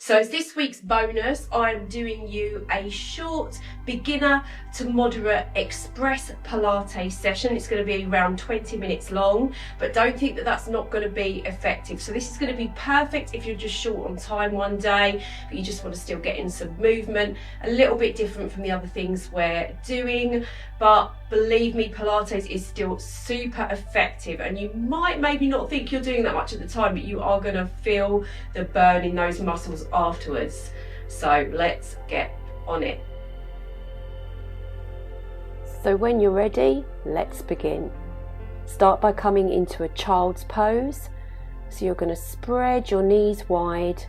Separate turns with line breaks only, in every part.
So as this week's bonus, I'm doing you a short beginner to moderate express Pilates session. It's going to be around 20 minutes long, but don't think that that's not going to be effective. So this is going to be perfect if you're just short on time one day, but you just want to still get in some movement. A little bit different from the other things we're doing, but believe me, Pilates is still super effective, and you might maybe not think you're doing that much at the time, but you are going to feel the burn in those muscles afterwards. So let's get on it.
So when you're ready, let's begin. Start by coming into a child's pose. So you're going to spread your knees wide,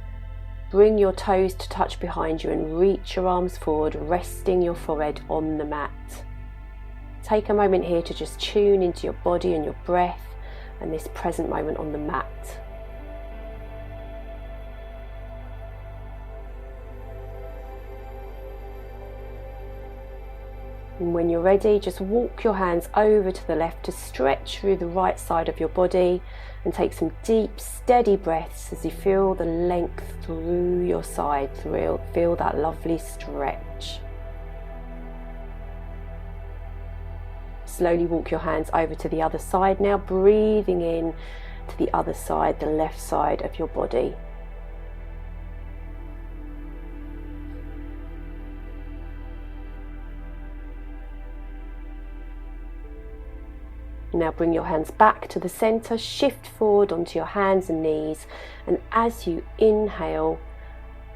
bring your toes to touch behind you and reach your arms forward, resting your forehead on the mat. Take a moment here to just tune into your body and your breath and this present moment on the mat. And when you're ready, just walk your hands over to the left to stretch through the right side of your body and take some deep, steady breaths as you feel the length through your side, feel that lovely stretch. Slowly walk your hands over to the other side now, breathing in to the other side, the left side of your body. Now bring your hands back to the center, shift forward onto your hands and knees, and as you inhale,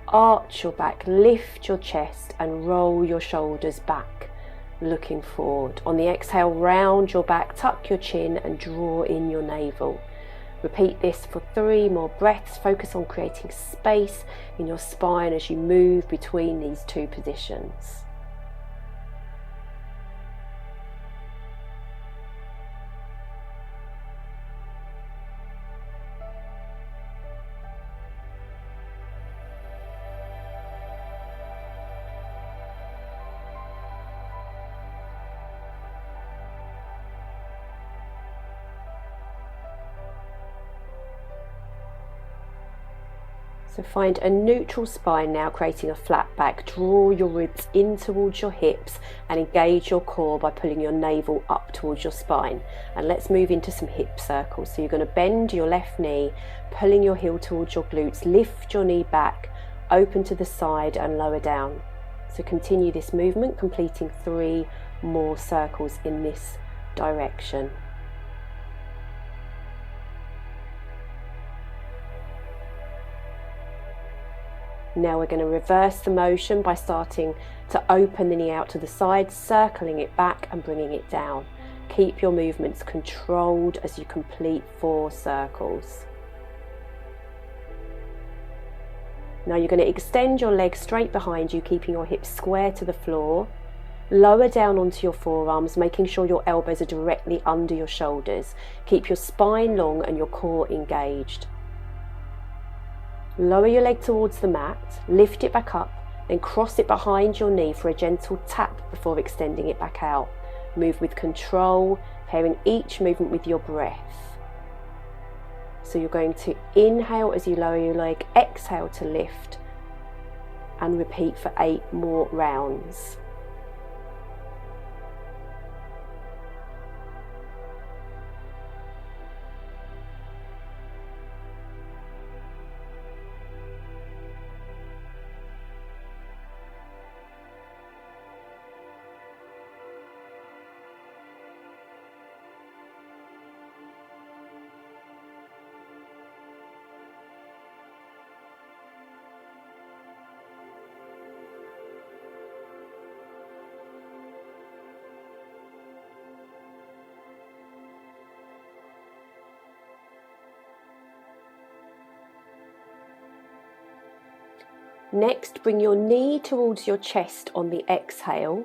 arch your back, lift your chest and roll your shoulders back, looking forward. On the exhale, round your back, tuck your chin and draw in your navel. Repeat this for 3 more breaths. Focus on creating space in your spine as you move between these two positions. So find a neutral spine now, creating a flat back. Draw your ribs in towards your hips and engage your core by pulling your navel up towards your spine. And let's move into some hip circles. So you're going to bend your left knee, pulling your heel towards your glutes, lift your knee back, open to the side and lower down. So continue this movement, completing 3 more circles in this direction. Now we're going to reverse the motion by starting to open the knee out to the side, circling it back and bringing it down. Keep your movements controlled as you complete 4 circles. Now you're going to extend your legs straight behind you, keeping your hips square to the floor. Lower down onto your forearms, making sure your elbows are directly under your shoulders. Keep your spine long and your core engaged. Lower your leg towards the mat, lift it back up, then cross it behind your knee for a gentle tap before extending it back out. Move with control, pairing each movement with your breath. So you're going to inhale as you lower your leg, exhale to lift, and repeat for 8 more rounds. Next, bring your knee towards your chest on the exhale.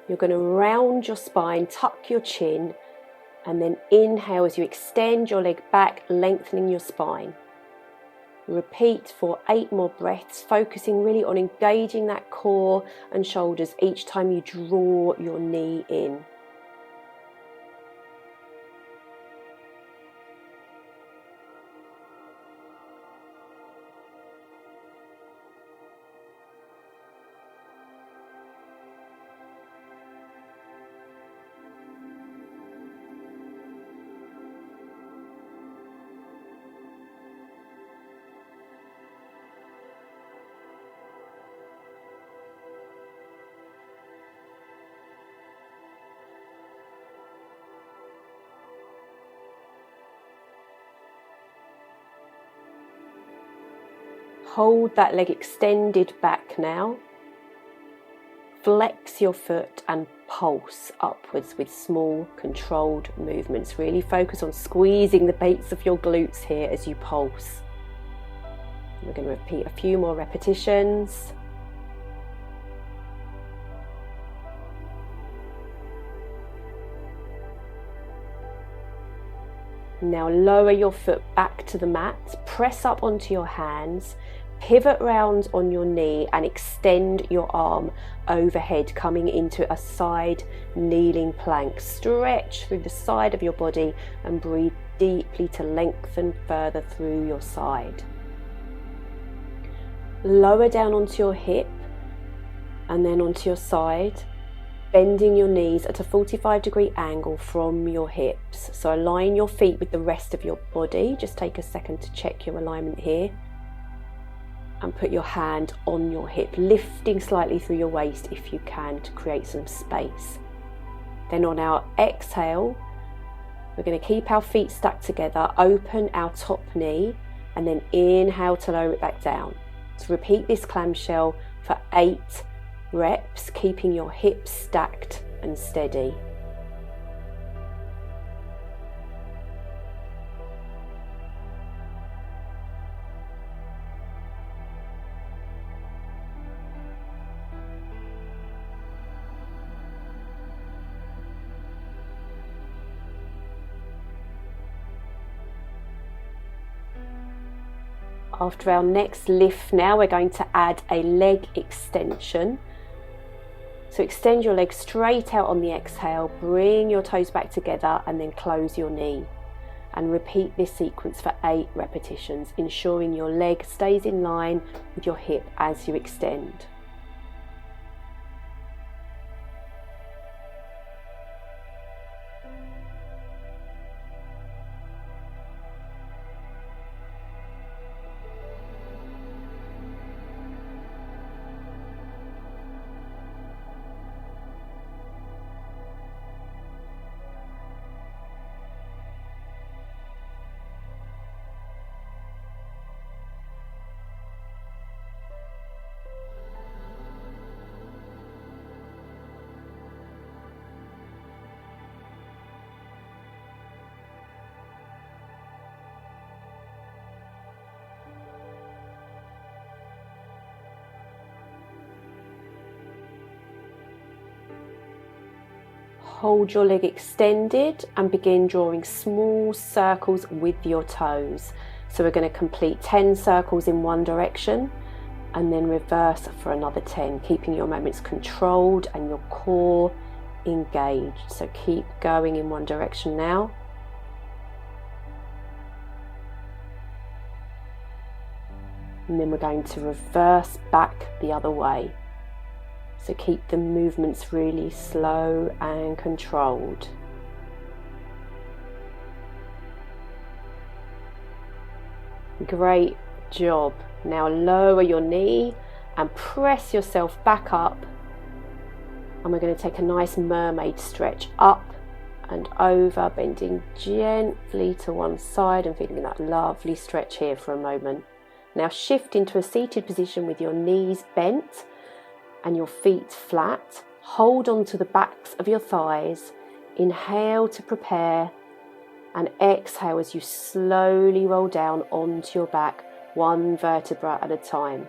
You're going to round your spine, tuck your chin, and then inhale as you extend your leg back, lengthening your spine. Repeat for 8 more breaths, focusing really on engaging that core and shoulders each time you draw your knee in. Hold that leg extended back now. Flex your foot and pulse upwards with small controlled movements. Really focus on squeezing the base of your glutes here as you pulse. We're going to repeat a few more repetitions. Now lower your foot back to the mat, press up onto your hands, pivot round on your knee and extend your arm overhead, coming into a side kneeling plank. Stretch through the side of your body and breathe deeply to lengthen further through your side. Lower down onto your hip and then onto your side, bending your knees at a 45-degree angle from your hips. So align your feet with the rest of your body. Just take a second to check your alignment here. And put your hand on your hip, lifting slightly through your waist if you can to create some space. Then on our exhale, we're going to keep our feet stacked together, open our top knee, and then inhale to lower it back down. So repeat this clamshell for 8 reps, keeping your hips stacked and steady. After our next lift now, we're going to add a leg extension. So extend your legs straight out on the exhale, bring your toes back together and then close your knee. And repeat this sequence for 8 repetitions, ensuring your leg stays in line with your hip as you extend. Hold your leg extended and begin drawing small circles with your toes. So we're going to complete 10 circles in one direction and then reverse for another 10, keeping your movements controlled and your core engaged. So keep going in one direction now. And then we're going to reverse back the other way. So keep the movements really slow and controlled. Great job. Now lower your knee and press yourself back up. And we're going to take a nice mermaid stretch up and over, bending gently to one side and feeling that lovely stretch here for a moment. Now shift into a seated position with your knees bent and your feet flat. Hold on to the backs of your thighs. Inhale to prepare and exhale as you slowly roll down onto your back, one vertebra at a time.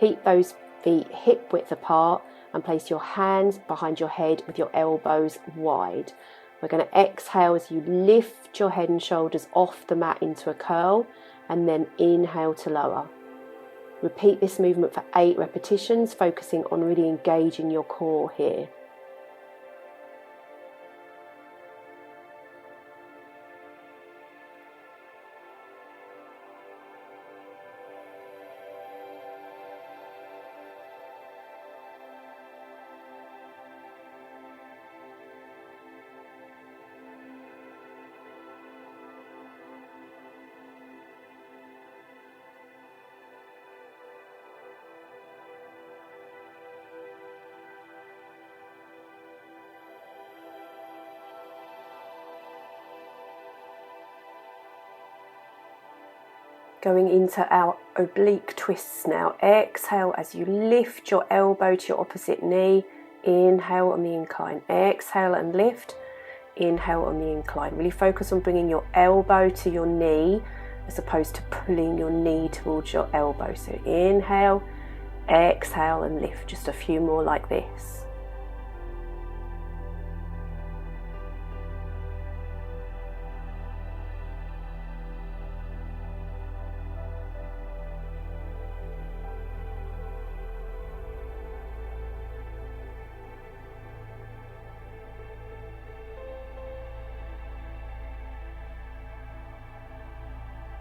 Keep those feet hip width apart and place your hands behind your head with your elbows wide. We're going to exhale as you lift your head and shoulders off the mat into a curl and then inhale to lower. Repeat this movement for 8 repetitions, focusing on really engaging your core here. Going into our oblique twists now. Exhale as you lift your elbow to your opposite knee. Inhale on the incline. Exhale and lift. Inhale on the incline. Really focus on bringing your elbow to your knee as opposed to pulling your knee towards your elbow. So inhale, exhale and lift. Just a few more like this.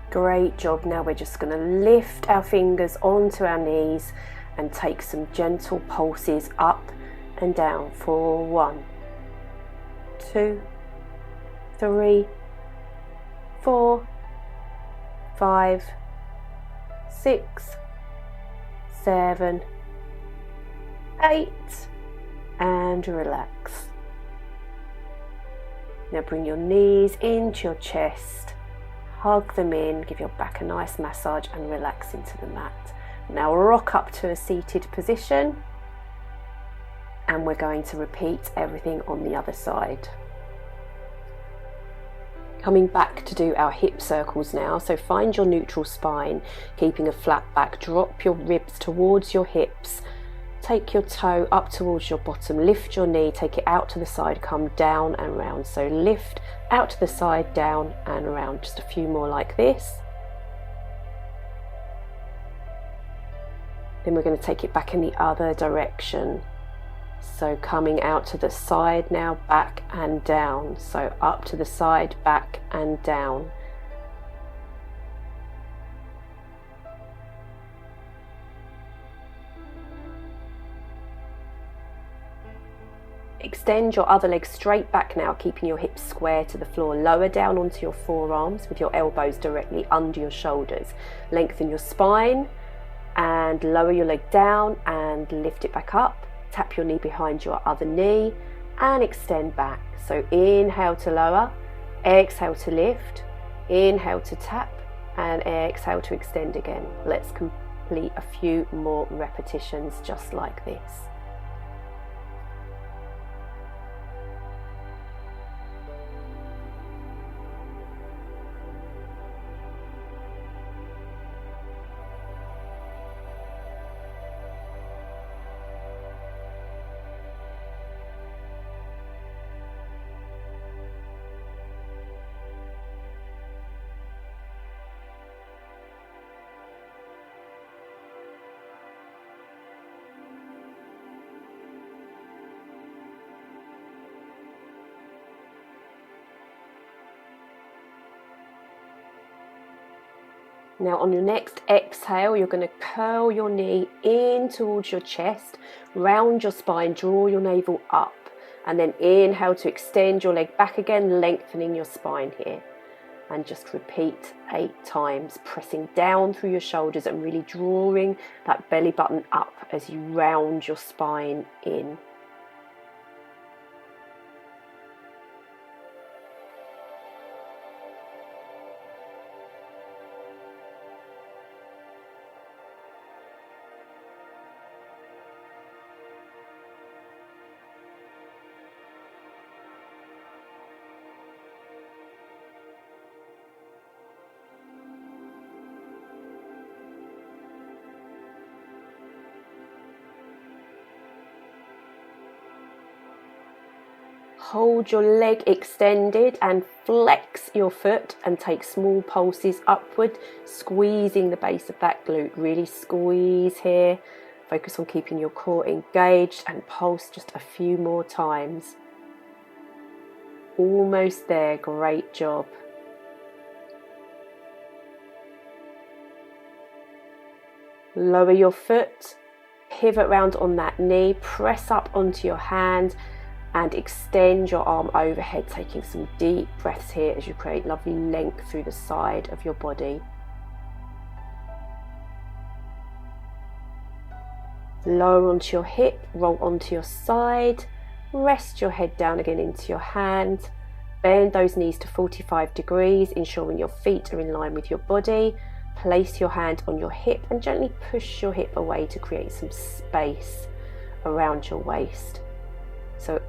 Great job. Now we're just going to lift our fingers onto our knees and take some gentle pulses up and down for 1, 2, 3, 4, 5, 6, 7, 8, and relax. Now bring your knees into your chest. Hug them in, give your back a nice massage and relax into the mat. Now rock up to a seated position and we're going to repeat everything on the other side. Coming back to do our hip circles now, so find your neutral spine, keeping a flat back, drop your ribs towards your hips, take your toe up towards your bottom, lift your knee, take it out to the side, come down and round. So lift, out to the side, down and around. Just a few more like this. Then we're going to take it back in the other direction. So coming out to the side now, back and down. So up to the side, back and down. Extend your other leg straight back now, keeping your hips square to the floor. Lower down onto your forearms with your elbows directly under your shoulders. Lengthen your spine and lower your leg down and lift it back up. Tap your knee behind your other knee and extend back. So inhale to lower, exhale to lift, inhale to tap and exhale to extend again. Let's complete a few more repetitions just like this. Now on your next exhale, you're going to curl your knee in towards your chest, round your spine, draw your navel up, and then inhale to extend your leg back again, lengthening your spine here. And just repeat 8 times, pressing down through your shoulders and really drawing that belly button up as you round your spine in. Hold your leg extended and flex your foot and take small pulses upward, squeezing the base of that glute. Really squeeze here. Focus on keeping your core engaged and pulse just a few more times. Almost there. Great job. Lower your foot, pivot round on that knee, press up onto your hand and extend your arm overhead, taking some deep breaths here as you create lovely length through the side of your body. Lower onto your hip, roll onto your side, rest your head down again into your hand, bend those knees to 45 degrees, ensuring your feet are in line with your body. place your hand on your hip and gently push your hip away to create some space around your waist. So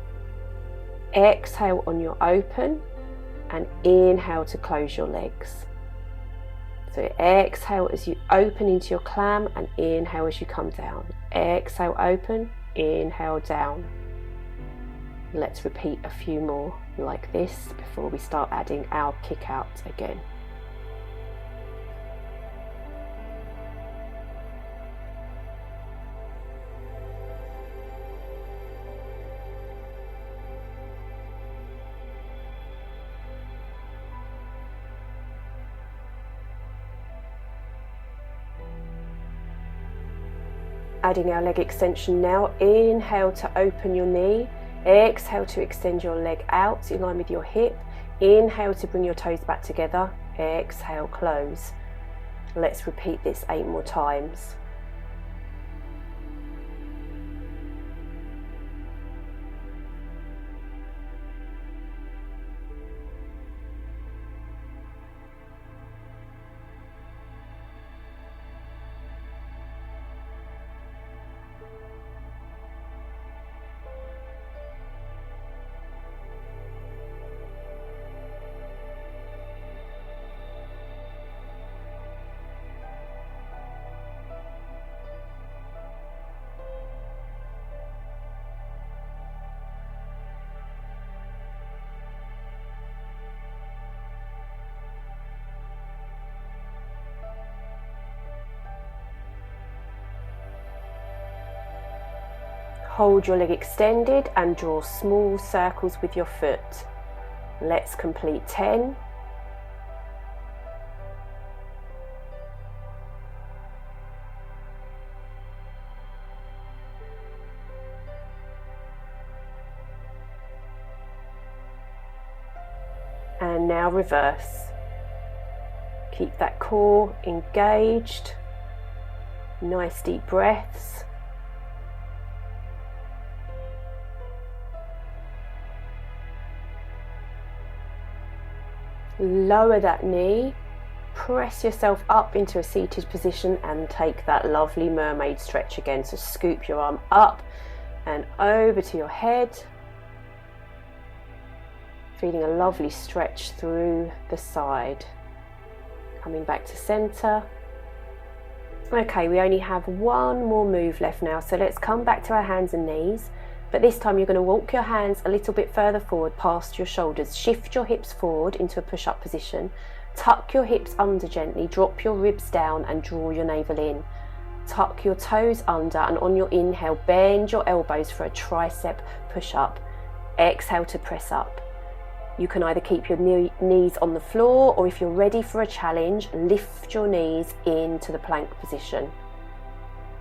exhale on your open and inhale to close your legs. So exhale as you open into your clam and inhale as you come down. Exhale, open, inhale, down. Let's repeat a few more like this before we start adding our kick out again. Adding our leg extension now. Inhale to open your knee. Exhale to extend your leg out in line with your hip. Inhale to bring your toes back together. Exhale, close. Let's repeat this 8 more times. Hold your leg extended and draw small circles with your foot. Let's complete 10. And now reverse. Keep that core engaged. Nice deep breaths. Lower that knee, press yourself up into a seated position and take that lovely mermaid stretch again. So scoop your arm up and over to your head, feeling a lovely stretch through the side. Coming back to center. Okay, we only have one more move left now, so let's come back to our hands and knees. But this time you're going to walk your hands a little bit further forward past your shoulders. Shift your hips forward into a push-up position. Tuck your hips under gently, drop your ribs down and draw your navel in. Tuck your toes under and on your inhale, bend your elbows for a tricep push-up. Exhale to press up. You can either keep your knees on the floor, or if you're ready for a challenge, lift your knees into the plank position.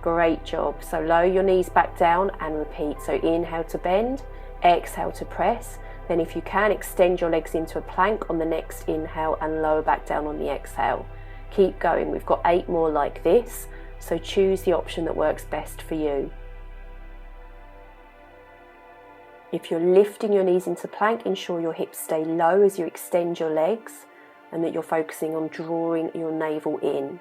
Great job. So lower your knees back down and repeat. So inhale to bend, exhale to press. Then if you can, extend your legs into a plank on the next inhale and lower back down on the exhale. Keep going. We've got 8 more like this. So choose the option that works best for you. If you're lifting your knees into plank, ensure your hips stay low as you extend your legs and that you're focusing on drawing your navel in.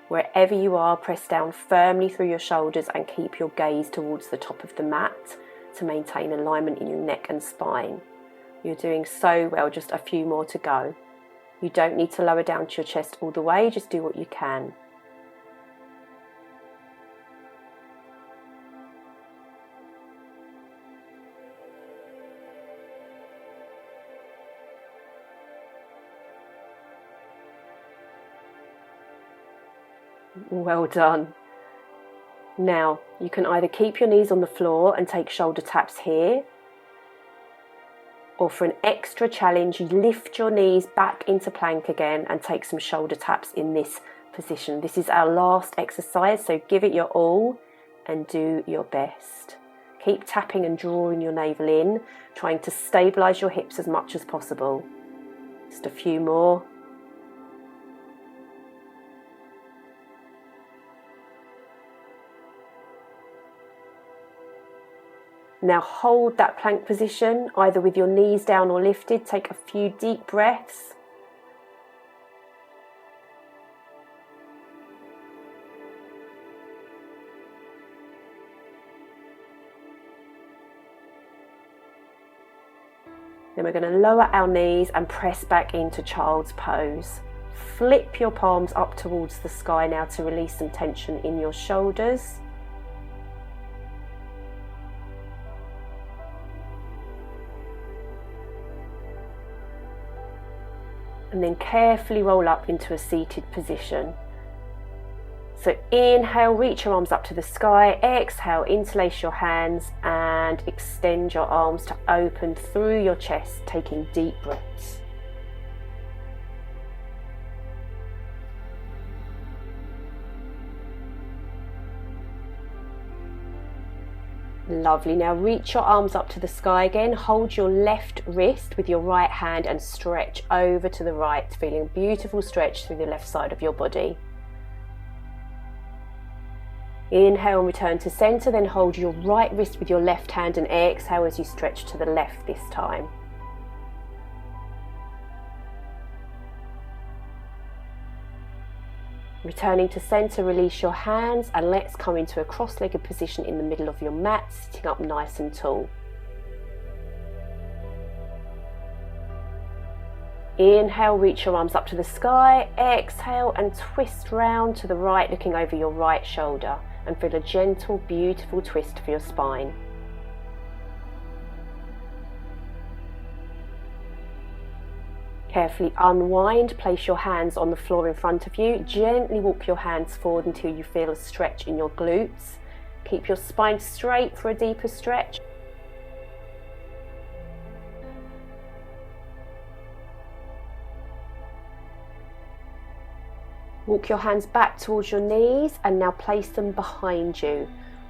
Wherever you are, press down firmly through your shoulders and keep your gaze towards the top of the mat to maintain alignment in your neck and spine. You're doing so well, just a few more to go. You don't need to lower down to your chest all the way, just do what you can. Well done. Now, you can either keep your knees on the floor and take shoulder taps here, or for an extra challenge, you lift your knees back into plank again and take some shoulder taps in this position. This is our last exercise, so give it your all and do your best. Keep tapping and drawing your navel in, trying to stabilise your hips as much as possible. Just a few more. Now hold that plank position, either with your knees down or lifted. Take a few deep breaths. Then we're going to lower our knees and press back into child's pose. Flip your palms up towards the sky now to release some tension in your shoulders. And then carefully roll up into a seated position. So inhale, reach your arms up to the sky. Exhale, interlace your hands and extend your arms to open through your chest, taking deep breaths. Lovely. Now reach your arms up to the sky again. Hold your left wrist with your right hand and stretch over to the right, feeling a beautiful stretch through the left side of your body. Inhale and return to center, then hold your right wrist with your left hand and exhale as you stretch to the left this time. Returning to center, release your hands and let's come into a cross-legged position in the middle of your mat, sitting up nice and tall. Inhale, reach your arms up to the sky. Exhale and twist round to the right, looking over your right shoulder, and feel a gentle, beautiful twist for your spine. Carefully unwind, place your hands on the floor in front of you. Gently walk your hands forward until you feel a stretch in your glutes. Keep your spine straight for a deeper stretch. Walk your hands back towards your knees and now place them behind you.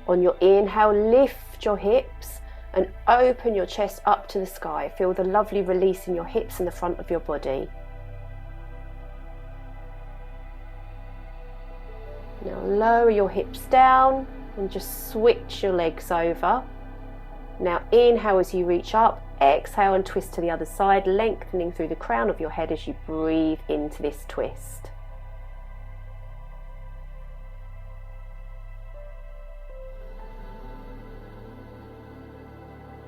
On your inhale, lift your hips and open your chest up to the sky. Feel the lovely release in your hips and the front of your body. Now lower your hips down and just switch your legs over. Now inhale as you reach up, exhale and twist to the other side, lengthening through the crown of your head as you breathe into this twist.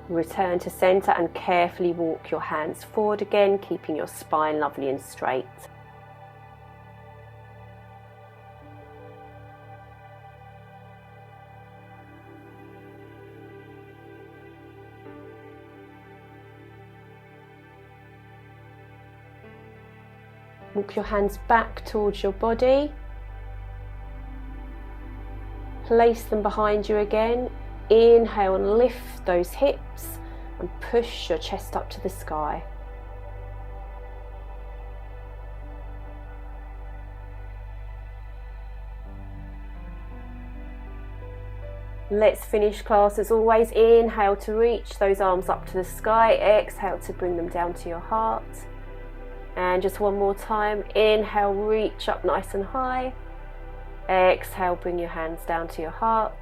Return to center and carefully walk your hands forward again, keeping your spine lovely and straight. Walk your hands back towards your body. Place them behind you again. Inhale and lift those hips and push your chest up to the sky. Let's finish class as always. Inhale to reach those arms up to the sky. Exhale to bring them down to your heart. And just one more time. Inhale, reach up nice and high. Exhale, bring your hands down to your heart.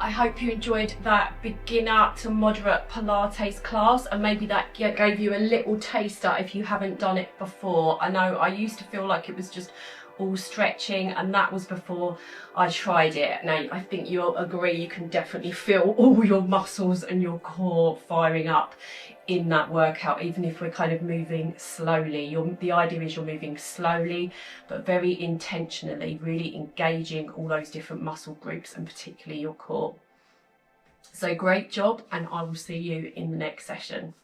I hope you enjoyed that beginner to moderate Pilates class, and maybe that gave you a little taster if you haven't done it before. I know I used to feel like it was just all stretching, and that was before I tried it. Now I think you'll agree you can definitely feel all your muscles and your core firing up in that workout, even if we're kind of moving slowly. The idea is you're moving slowly but very intentionally, really engaging all those different muscle groups and particularly your core. So great job, and I will see you in the next session.